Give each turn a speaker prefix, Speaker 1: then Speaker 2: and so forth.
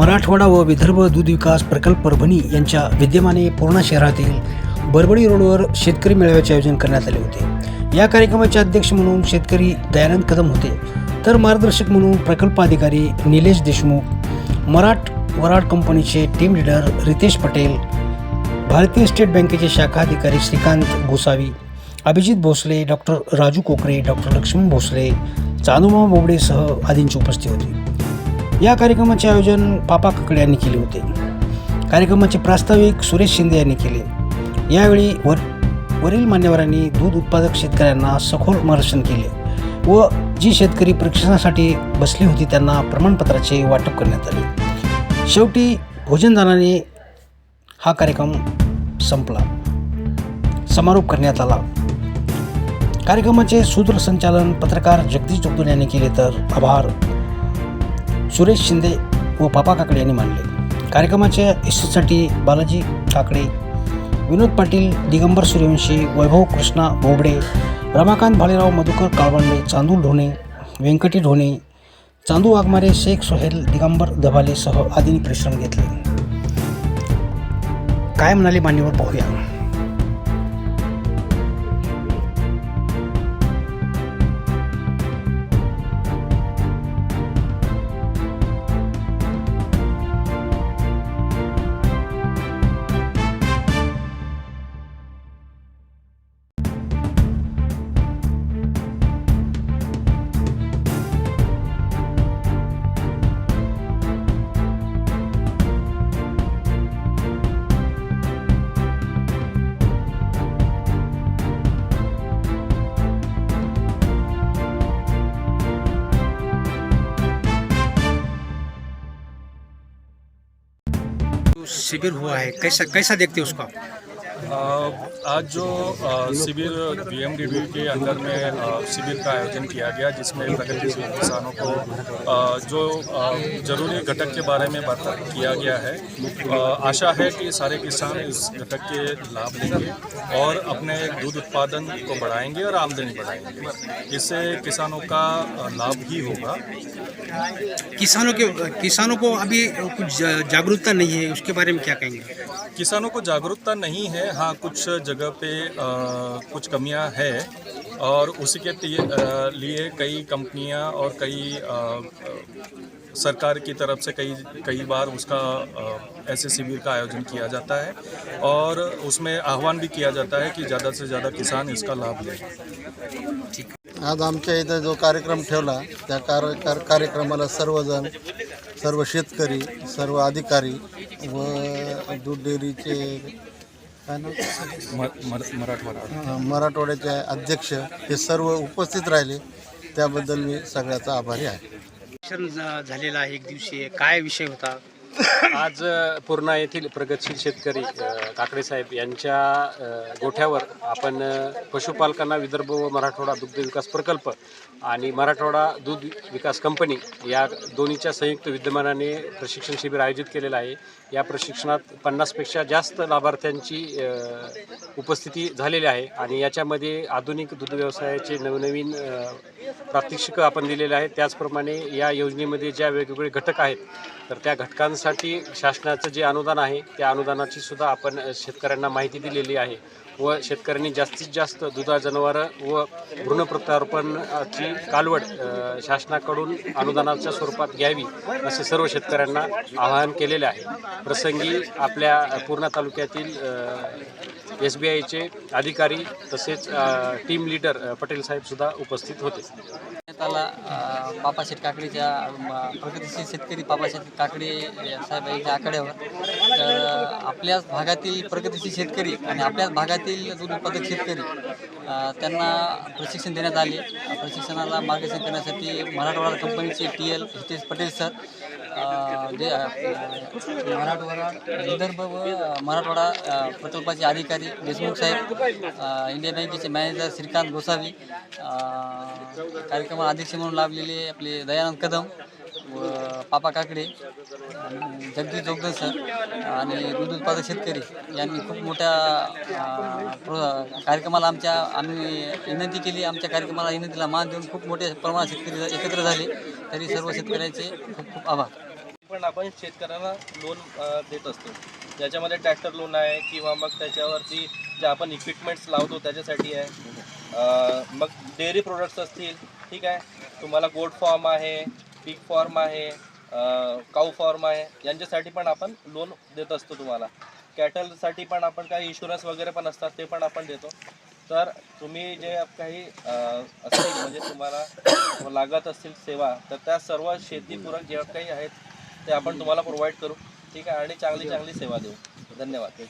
Speaker 1: मराठवाडा व विदर्भ दूध विकास प्रकल्प परभणी यांच्या विद्यमाने पूर्णा शहरातील बरबडी रोडवर शेतकरी मेळाव्याचे आयोजन करण्यात आले होते। या कार्यक्रमाचे अध्यक्ष म्हणून शेतकरी दयानंद कदम होते, तर मार्गदर्शक म्हणून प्रकल्प अधिकारी निलेश देशमुख, वराड कंपनीचे टीम लीडर रितेश पटेल, भारतीय स्टेट बँकेचे शाखा अधिकारी श्रीकांत गोसावी, अभिजित भोसले, डॉक्टर राजू कोकरे, डॉक्टर लक्ष्मण भोसले, चांदूमामा बोबडेसह आदींची उपस्थिती होती। या कार्यक्रमाचे आयोजन पापा काकडे यांनी केले होते। कार्यक्रमाचे प्रास्ताविक सुरेश शिंदे यांनी केले। यावेळी वरील मान्यवरांनी दूध उत्पादक शेतकऱ्यांना सखोल मार्गदर्शन केले व जी शेतकरी प्रशिक्षणासाठी बसली होती त्यांना प्रमाणपत्राचे वाटप करण्यात आले। शेवटी भोजनदानाने हा कार्यक्रम संपला, समारोप करण्यात आला। कार्यक्रमाचे सूत्रसंचालन पत्रकार जगदीश जोगदुले यांनी केले, तर आभार सुरेश शिंदे व पापा काकडे यांनी मानले। कार्यक्रमाच्या यशस्वीसाठी बालाजी काकडे, विनोद पाटील, दिगंबर सूर्यवंशी, वैभव कृष्णा बोबडे, रमाकांत भालेराव, मधुकर काळवंडे, चांदू ढोणे, व्यंकटी ढोणे, चांदू वाघमारे, शेख सोहेल, दिगंबर दभालेसह आदींनी परिश्रम घेतले। काय म्हणाले मान्यवर पाहूया। शिविर हुआ है, कैसा देखते हो उसको?
Speaker 2: आज जो शिविर बीएमडीडी के अंदर में शिविर का आयोजन किया गया, जिसमें प्रगतिशील किसानों को जो जरूरी घटक के बारे में बात किया गया है। आशा है कि सारे किसान इस घटक के लाभ लेंगे और अपने दूध उत्पादन को बढ़ाएंगे और आमदनी बढ़ाएंगे। इससे किसानों का लाभ ही होगा।
Speaker 1: किसानों को अभी कुछ जागरूकता नहीं है, उसके बारे में क्या कहेंगे?
Speaker 2: किसानों को जागरूकता नहीं है, हाँ कुछ जगह पे कुछ कमियां है और उसी के लिए कई कंपनियां और कई सरकार की तरफ से कई बार उसका ऐसे शिविर का आयोजन किया जाता है और उसमें आह्वान भी किया जाता है कि ज़्यादा से ज़्यादा किसान इसका लाभ लें।
Speaker 3: आज आमच्या इथं जो कार्यक्रम ठेवला त्या कार्यक्रमाला सर्वजण, सर्व शेतकरी, सर्व अधिकारी व दूध डेअरीचे काय नाव मराठवाड्याचे अध्यक्ष हे सर्व उपस्थित राहिले, त्याबद्दल मी सगळ्याचा आभारी आहे।
Speaker 1: झालेला आहे एक दिवसीय, काय विषय होता?
Speaker 4: आज पूर्णा येथील प्रगतशील शेतकरी काकडे साहेब यांच्या गोठ्यावर आपण पशुपालकांना विदर्भ व मराठवाडा दुग्ध विकास प्रकल्प आणि मराठवाडा दूध विकास कंपनी या दोन्हीच्या संयुक्त विद्यमानाने प्रशिक्षण शिबिर आयोजित केलेलं आहे। या प्रशिक्षणात 50पेक्षा जास्त लाभार्थ्यांची उपस्थिती झालेली आहे आणि याच्यामध्ये आधुनिक दूध व्यवसायाचे नवनवीन प्रात्यक्षिकं आपण दिलेले आहेत। त्याचप्रमाणे या योजनेमध्ये ज्या वेगवेगळे घटक आहेत तर त्या घटकांसाठी शासनाचं जे अनुदान आहे त्या अनुदानाची सुद्धा आपण शेतकऱ्यांना माहिती दिलेली आहे व शेतकऱ्यांनी जास्तीत जास्त दुधा जनावरं व भ्रूण प्रत्यारोपणाची कालवड शासनाकडून अनुदानाच्या स्वरूपात घ्यावी असे सर्व शेतकऱ्यांना आवाहन केलेले आहे। प्रसंगी आपल्या पूर्णा तालुक्यातील SBIचे अधिकारी तसेच टीम लीडर पटेल साहेब सुद्धा उपस्थित होते।
Speaker 5: त्याला पापाशेठ काकडीच्या प्रगतिशील शेतकरी पापाशेठ काकडे साहेब यांच्या आकड्यावर तर आपल्याच भागातील प्रगतिशील शेतकरी आणि आपल्याच भागातील दूध उत्पादक शेतकरी त्यांना प्रशिक्षण देण्यात आले। प्रशिक्षणाला मार्गदर्शन करण्यासाठी मराठवाडा कंपनीचे TL रितेश पटेल सर, मराठवाडा विदर्भ व मराठवाडा प्रकल्पाचे अधिकारी देशमुख साहेब, इंडिया बँकेचे मॅनेजर श्रीकांत गोसावी, कार्यक्रमाला अध्यक्ष म्हणून लाभलेले आपले दयानंद कदम व पापा काकडे, जगदीश जोगदन सर आणि दूध उत्पादक शेतकरी यांनी खूप मोठ्या कार्यक्रमाला आम्ही विनंती केली। आमच्या कार्यक्रमाला विनंतीला मान देऊन खूप मोठ्या प्रमाणात शेतकरी एकत्र झाले, तरी सर्व शेतकऱ्यांचे खूप खूप आभार।
Speaker 6: आपण शेतकऱ्यांना लोन देत असतो. ज्याच्यामध्ये ट्रॅक्टर लोन आहे किंवा मग त्याच्यावरती जे आपण इक्विपमेंट्स लावतो त्याच्यासाठी आहे. मग डेअरी प्रोडक्ट्स असतील, ठीक आहे, तुम्हाला गोट फॉर्म आहे, पिग फॉर्म आहे, काऊ फॉर्म आहे, यांच्यासाठी पण आपण लोन देत असतो तुम्हाला. कॅटलसाठी पण आपण काही इन्शुरन्स वगैरे पण असतात ते पण आपण देतो. तर तुम्ही जे काही असतील म्हणजे तुम्हाला लागत असतील सेवा, तर त्या सर्व शेतीपूरक जे काही आहेत ते आपण तुम्हाला प्रोव्हाइड करू, ठीक आहे, आणि चांगली सेवा देऊ. धन्यवाद.